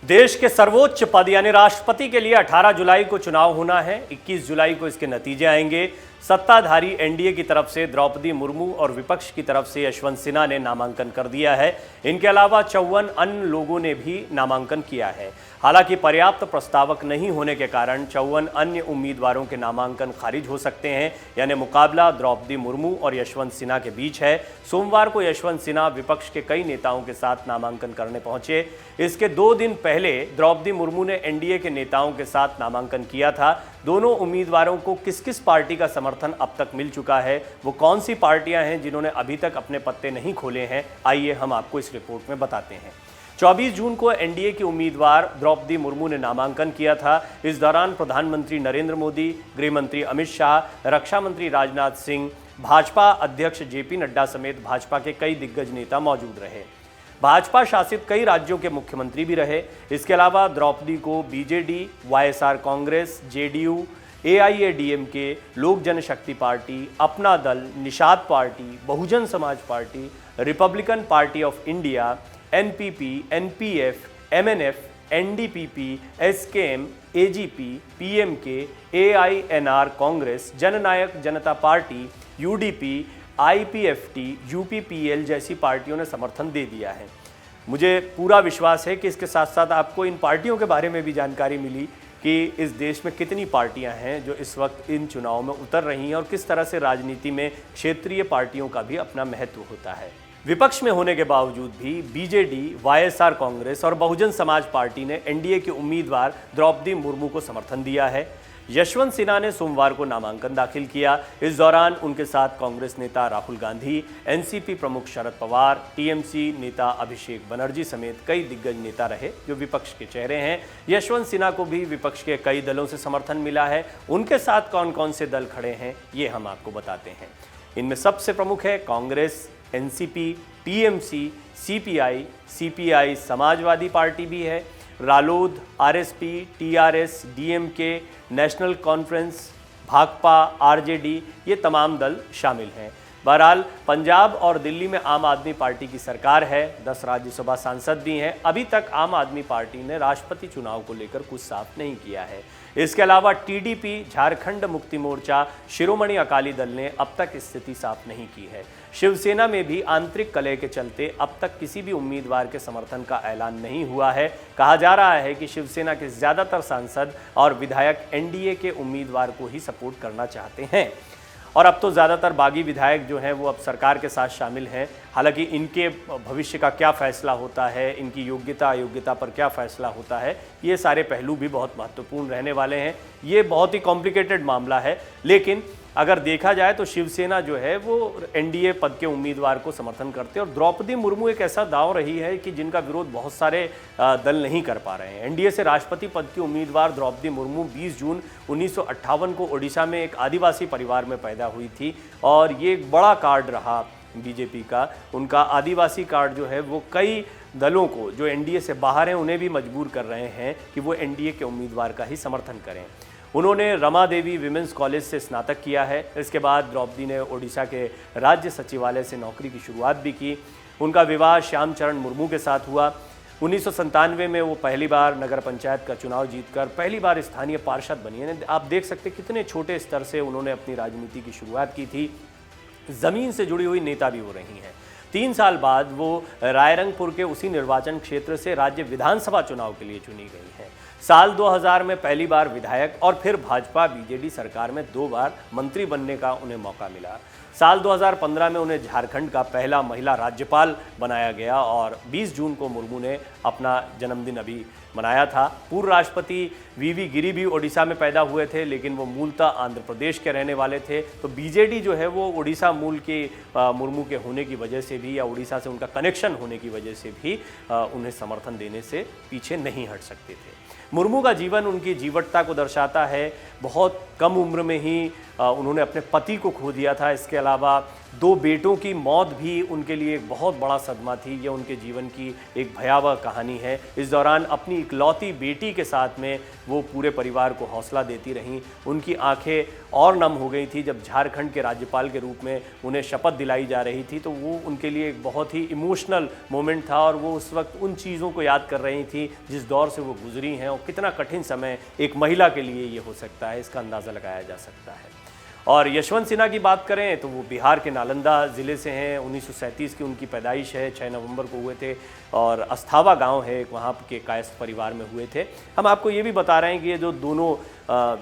देश के सर्वोच्च पद यानी राष्ट्रपति के लिए 18 जुलाई को चुनाव होना है। 21 जुलाई को इसके नतीजे आएंगे। सत्ताधारी एनडीए की तरफ से द्रौपदी मुर्मू और विपक्ष की तरफ से यशवंत सिन्हा ने नामांकन कर दिया है। इनके अलावा 54 अन्य लोगों ने भी नामांकन किया है। हालांकि पर्याप्त प्रस्तावक नहीं होने के कारण 54 अन्य उम्मीदवारों के नामांकन खारिज हो सकते हैं। यानी मुकाबला द्रौपदी मुर्मू और यशवंत सिन्हा के बीच है। सोमवार को यशवंत सिन्हा विपक्ष के कई नेताओं के साथ नामांकन करने पहुंचे। इसके 2 दिन पहले द्रौपदी मुर्मू ने एनडीए के नेताओं के साथ नामांकन किया था। दोनों उम्मीदवारों को किस किस पार्टी का समर्थन अब तक मिल चुका है, वो कौन सी पार्टियां हैं जिन्होंने अभी तक अपने पत्ते नहीं खोले हैं, आइए हम आपको इस रिपोर्ट में बताते हैं। 24 जून को एनडीए की उम्मीदवार द्रौपदी मुर्मू ने नामांकन किया था। इस दौरान प्रधानमंत्री नरेंद्र मोदी, गृह मंत्री अमित शाह, रक्षा मंत्री राजनाथ सिंह, भाजपा अध्यक्ष जेपी नड्डा समेत भाजपा के कई दिग्गज नेता मौजूद रहे। भाजपा शासित कई राज्यों के मुख्यमंत्री भी रहे। इसके अलावा द्रौपदी को BJD, YSR Congress, JDU, AIADMK, Lok Janshakti Party, Apna Dal, Nishad Party, Bahujan Samaj Party, Republican Party of India, NPP, NPF, MNF, NDPP, SKM, AGP, PMK, AINR Congress, Jannayak Janta Party, UDP, IPFT, UPPL जैसी पार्टियों ने समर्थन दे दिया है। मुझे पूरा विश्वास है कि इसके साथ साथ आपको इन पार्टियों के बारे में भी जानकारी मिली कि इस देश में कितनी पार्टियां हैं जो इस वक्त इन चुनाव में उतर रही हैं और किस तरह से राजनीति में क्षेत्रीय पार्टियों का भी अपना महत्व होता है। विपक्ष में होने के बावजूद भी बीजेडी, वाईएसआर कांग्रेस और बहुजन समाज पार्टी ने एनडीए के उम्मीदवार द्रौपदी मुर्मू को समर्थन दिया है। यशवंत सिन्हा ने सोमवार को नामांकन दाखिल किया। इस दौरान उनके साथ कांग्रेस नेता राहुल गांधी, एनसीपी प्रमुख शरद पवार, टीएमसी नेता अभिषेक बनर्जी समेत कई दिग्गज नेता रहे जो विपक्ष के चेहरे हैं। यशवंत सिन्हा को भी विपक्ष के कई दलों से समर्थन मिला है। उनके साथ कौन कौन से दल खड़े हैं ये हम आपको बताते हैं। इनमें सबसे प्रमुख है Congress, NCP, TMC, CPI, Samajwadi Party भी है, Ralod, RSP, TRS, DMK, National Conference, Bhakpa, RJD, ये तमाम दल शामिल हैं। बहरहाल पंजाब और दिल्ली में आम आदमी पार्टी की सरकार है। 10 राज्यसभा सांसद भी हैं। अभी तक आम आदमी पार्टी ने राष्ट्रपति चुनाव को लेकर कुछ साफ नहीं किया है। इसके अलावा टीडीपी, झारखंड मुक्ति मोर्चा, शिरोमणि अकाली दल ने अब तक स्थिति साफ नहीं की है। शिवसेना में भी आंतरिक कलह के चलते अब तक किसी भी उम्मीदवार के समर्थन का ऐलान नहीं हुआ है। कहा जा रहा है कि शिवसेना के ज़्यादातर सांसद और विधायक एनडीए के उम्मीदवार को ही सपोर्ट करना चाहते हैं और अब तो ज़्यादातर बागी विधायक जो हैं वो अब सरकार के साथ शामिल हैं। हालांकि इनके भविष्य का क्या फैसला होता है, इनकी योग्यता अयोग्यता पर क्या फैसला होता है, ये सारे पहलू भी बहुत महत्वपूर्ण रहने वाले हैं। ये बहुत ही कॉम्प्लिकेटेड मामला है, लेकिन अगर देखा जाए तो शिवसेना जो है वो एनडीए पद के उम्मीदवार को समर्थन करते हैं और द्रौपदी मुर्मू एक ऐसा दांव रही है कि जिनका विरोध बहुत सारे दल नहीं कर पा रहे हैं। एनडीए से राष्ट्रपति पद की उम्मीदवार द्रौपदी मुर्मू 20 जून 1958 को ओडिशा में एक आदिवासी परिवार में पैदा हुई थी और ये एक बड़ा कार्ड रहा बीजेपी का। उनका आदिवासी कार्ड जो है वो कई दलों को जो एनडीए से बाहर हैं उन्हें भी मजबूर कर रहे हैं कि वो एनडीए के उम्मीदवार का ही समर्थन करें। उन्होंने रमा देवी विमेंस कॉलेज से स्नातक किया है। इसके बाद द्रौपदी ने ओडिशा के राज्य सचिवालय से नौकरी की शुरुआत भी की। उनका विवाह श्याम चरण मुर्मू के साथ हुआ। 1997 में वो पहली बार नगर पंचायत का चुनाव जीतकर पहली बार स्थानीय पार्षद बनी है। आप देख सकते कितने छोटे स्तर से उन्होंने अपनी राजनीति की शुरुआत की थी। ज़मीन से जुड़ी हुई नेता भी हो रही हैं। 3 साल बाद वो रायरंगपुर के उसी निर्वाचन क्षेत्र से राज्य विधानसभा चुनाव के लिए चुनी गई हैं। साल 2000 में पहली बार विधायक और फिर भाजपा बीजेडी सरकार में 2 बार मंत्री बनने का उन्हें मौका मिला। साल 2015 में उन्हें झारखंड का पहला महिला राज्यपाल बनाया गया और 20 जून को मुर्मू ने अपना जन्मदिन अभी मनाया था। पूर्व राष्ट्रपति वीवी गिरी भी ओडिशा में पैदा हुए थे, लेकिन वो मूलतः आंध्र प्रदेश के रहने वाले थे। तो बीजेडी जो है वो ओडिशा मूल के मुर्मू के होने की वजह से भी या ओडिशा से उनका कनेक्शन होने की वजह से भी उन्हें समर्थन देने से पीछे नहीं हट सकते थे। मुर्मू का जीवन उनकी जीवटता को दर्शाता है। बहुत कम उम्र में ही उन्होंने अपने पति को खो दिया था। इसके अलावा 2 बेटों की मौत भी उनके लिए एक बहुत बड़ा सदमा थी। ये उनके जीवन की एक भयावह कहानी है। इस दौरान अपनी इकलौती बेटी के साथ में वो पूरे परिवार को हौसला देती रहीं। उनकी आंखें और नम हो गई थी जब झारखंड के राज्यपाल के रूप में उन्हें शपथ दिलाई जा रही थी, तो वो उनके लिए एक बहुत ही इमोशनल मोमेंट था और वो उस वक्त उन चीज़ों को याद कर रही थी जिस दौर से वो गुजरी हैं, और कितना कठिन समय एक महिला के लिए ये हो सकता है, इसका अंदाज़ा लगाया जा सकता है। और यशवंत सिन्हा की बात करें तो वो बिहार के नालंदा ज़िले से हैं। 1937 की उनकी पैदाइश है, 6 नवंबर को हुए थे, और अस्थावा गांव है वहाँ के कायस्थ परिवार में हुए थे। हम आपको ये भी बता रहे हैं कि ये जो दोनों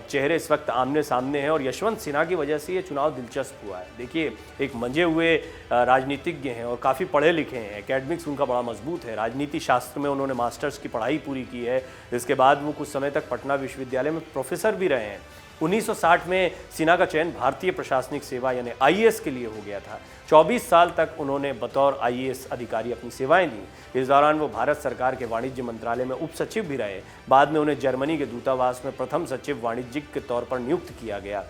चेहरे इस वक्त आमने सामने हैं, और यशवंत सिन्हा की वजह से ये चुनाव दिलचस्प हुआ है। देखिए, एक मंजे हुए राजनीतिज्ञ हैं और काफ़ी पढ़े लिखे हैं, एकेडमिक्स उनका बड़ा मजबूत है, राजनीति शास्त्र में उन्होंने मास्टर्स की पढ़ाई पूरी की है। इसके बाद वो कुछ समय तक पटना विश्वविद्यालय में प्रोफेसर भी रहे हैं। 1960 में सिन्हा का चयन भारतीय प्रशासनिक सेवा यानी आईएएस के लिए हो गया था। 24 साल तक उन्होंने बतौर आईएएस अधिकारी अपनी सेवाएं दी। इस दौरान वो भारत सरकार के वाणिज्य मंत्रालय में उप सचिव भी रहे। बाद में उन्हें जर्मनी के दूतावास में प्रथम सचिव वाणिज्यिक के तौर पर नियुक्त किया गया।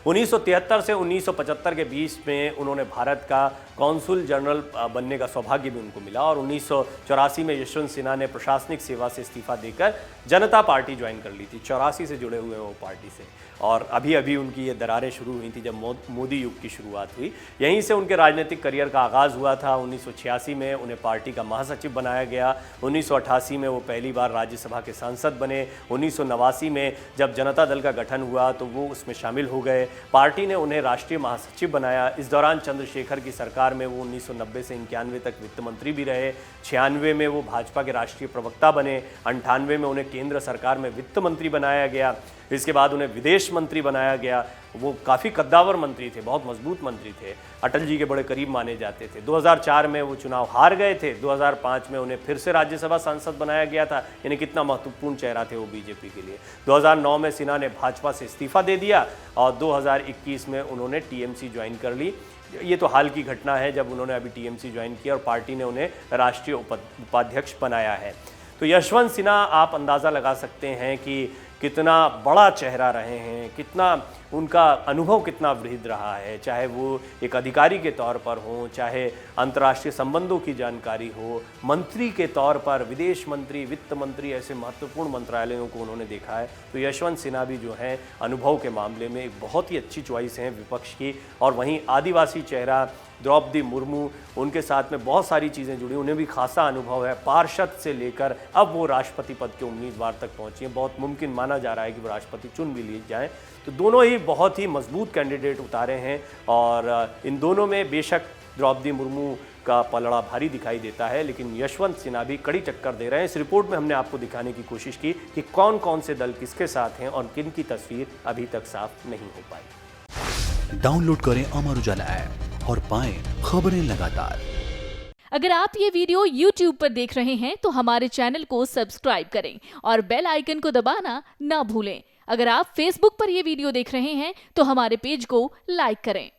1973 से 1975 के बीच में उन्होंने भारत का कॉन्सुल जनरल बनने का सौभाग्य भी उनको मिला, और 1984 में यशवंत सिन्हा ने प्रशासनिक सेवा से इस्तीफा देकर जनता पार्टी ज्वाइन कर ली थी। 84 से जुड़े हुए हैं वो पार्टी से, और अभी अभी उनकी ये दरारें शुरू हुई थी जब मोदी युग की शुरुआत हुई। यहीं से उनके राजनीतिक करियर का आगाज़ हुआ था। 1986 में उन्हें पार्टी का महासचिव बनाया गया। 1988 में वो पहली बार राज्यसभा के सांसद बने। 1989 में जब जनता दल का गठन हुआ तो वो उसमें शामिल हो गए। पार्टी ने उन्हें राष्ट्रीय महासचिव बनाया। इस दौरान चंद्रशेखर की सरकार में वो 1990 से 91 तक वित्त मंत्री भी रहे। 96 में वो भाजपा के राष्ट्रीय प्रवक्ता बने। 98 में उन्हें केंद्र सरकार में वित्त मंत्री बनाया गया। इसके बाद उन्हें विदेश मंत्री बनाया गया। वो काफ़ी कद्दावर मंत्री थे, बहुत मजबूत मंत्री थे, अटल जी के बड़े करीब माने जाते थे। 2004 में वो चुनाव हार गए थे। 2005 में उन्हें फिर से राज्यसभा सांसद बनाया गया था, यानी कितना महत्वपूर्ण चेहरा थे वो बीजेपी के लिए। 2009 में सिन्हा ने भाजपा से इस्तीफा दे दिया और 2021 में उन्होंने टीएमसी ज्वाइन कर ली। ये तो हाल की घटना है जब उन्होंने अभी टीएमसी ज्वाइन किया और पार्टी ने उन्हें राष्ट्रीय उपाध्यक्ष बनाया है। तो यशवंत सिन्हा आप अंदाज़ा लगा सकते हैं कि कितना बड़ा चेहरा रहे हैं, कितना उनका अनुभव कितना वृहद रहा है, चाहे वो एक अधिकारी के तौर पर हो, चाहे अंतर्राष्ट्रीय संबंधों की जानकारी हो, मंत्री के तौर पर विदेश मंत्री, वित्त मंत्री, ऐसे महत्वपूर्ण मंत्रालयों को उन्होंने देखा है। तो यशवंत सिन्हा भी जो हैं अनुभव के मामले में एक बहुत ही अच्छी चॉइस हैं विपक्ष की। और वहीं आदिवासी चेहरा द्रौपदी मुर्मू, उनके साथ में बहुत सारी चीज़ें जुड़ी, उन्हें भी खासा अनुभव है। पार्षद से लेकर अब वो राष्ट्रपति पद के उम्मीदवार तक पहुंची हैं। बहुत मुमकिन माना जा रहा है कि वो राष्ट्रपति चुन भी लिए जाएं। तो दोनों ही बहुत ही मजबूत कैंडिडेट उतारे हैं, और इन दोनों में बेशक द्रौपदी मुर्मू का पलड़ा भारी दिखाई देता है, लेकिन यशवंत सिन्हा भी कड़ी टक्कर दे रहे हैं। इस रिपोर्ट में हमने आपको दिखाने की कोशिश की कि कौन कौन से दल किसके साथ हैं और किन की तस्वीर अभी तक साफ नहीं हो पाई। डाउनलोड करें अमर उजाला ऐप और पाएं खबरें लगातार। अगर आप ये वीडियो YouTube पर देख रहे हैं तो हमारे चैनल को सब्सक्राइब करें और बेल आइकन को दबाना ना भूलें। अगर आप Facebook पर ये वीडियो देख रहे हैं तो हमारे पेज को लाइक करें।